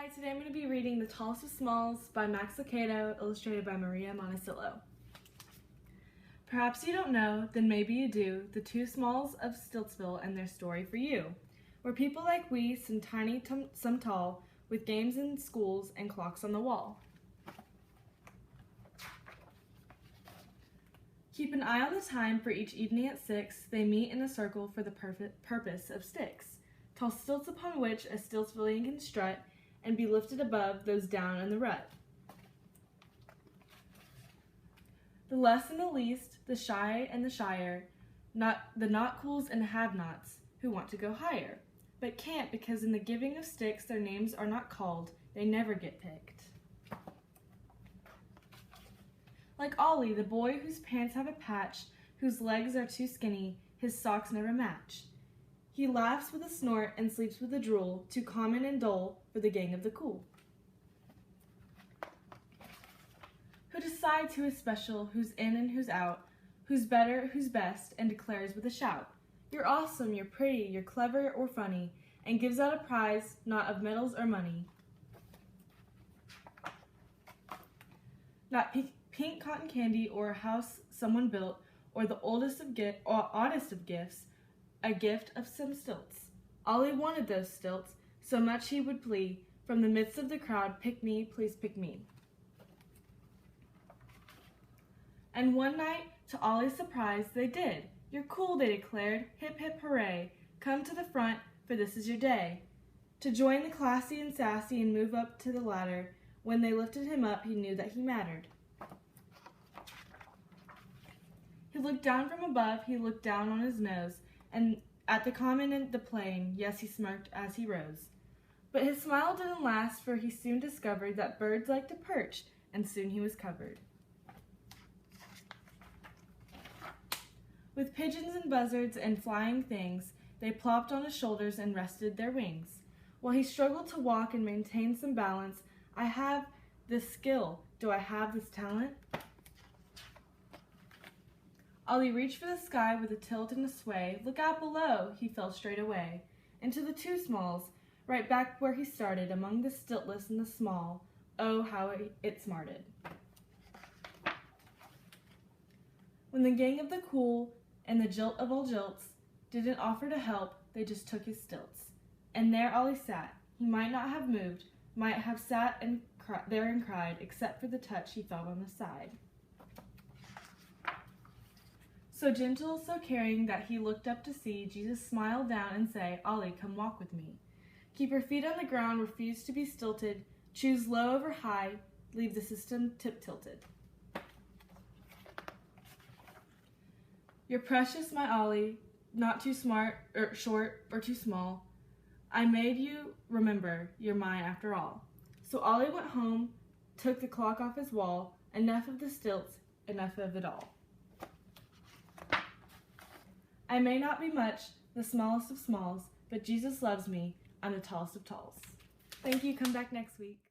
Hi, today I'm going to be reading The Tallest of Smalls by Max Lucado, illustrated by Maria Monasillo. Perhaps you don't know, then maybe you do, the two Smalls of Stiltsville and their story for you. Where people like we, some tiny, some tall, with games in schools and clocks on the wall. Keep an eye on the time, for each evening at 6, they meet in a circle for the purpose of sticks, tall stilts upon which a Stiltsvillian can strut and be lifted above those down in the rut. The less and the least, the shy and the shyer, the not-cools and have-nots, who want to go higher, but can't because in the giving of sticks their names are not called, they never get picked. Like Ollie, the boy whose pants have a patch, whose legs are too skinny, his socks never match. He laughs with a snort and sleeps with a drool, too common and dull for the gang of the cool. Who decides who is special, who's in and who's out, who's better, who's best, and declares with a shout, "You're awesome, you're pretty, you're clever or funny," and gives out a prize, not of medals or money. Not pink cotton candy or a house someone built, or the oddest of gifts, a gift of some stilts. Ollie wanted those stilts, so much he would plea, from the midst of the crowd, "Pick me, please pick me." And one night, to Ollie's surprise, they did. "You're cool," they declared, "hip hip hooray, come to the front, for this is your day." To join the classy and sassy and move up to the ladder, when they lifted him up, he knew that he mattered. He looked down from above, he looked down on his nose, and at the common and the plain, yes, he smirked as he rose. But his smile didn't last, for he soon discovered that birds like to perch, and soon he was covered with pigeons and buzzards and flying things. They plopped on his shoulders and rested their wings. While he struggled to walk and maintain some balance, "I have this skill, do I have this talent?" Ollie reached for the sky with a tilt and a sway. "Look out below," he fell straight away. Into the two Smalls, right back where he started, among the stiltless and the small. Oh, how it smarted. When the gang of the cool and the jilt of all jilts didn't offer to help, they just took his stilts. And there Ollie sat. He might not have moved, might have sat and there and cried, except for the touch he felt on the side. So gentle, so caring, that he looked up to see Jesus smile down and say, "Ollie, come walk with me. Keep your feet on the ground, refuse to be stilted, choose low over high, leave the system tip-tilted. You're precious, my Ollie, not too smart, or short, or too small. I made you, remember, you're mine after all." So Ollie went home, took the clock off his wall. Enough of the stilts, enough of it all. I may not be much, the smallest of smalls, but Jesus loves me, I'm the tallest of talls. Thank you, come back next week.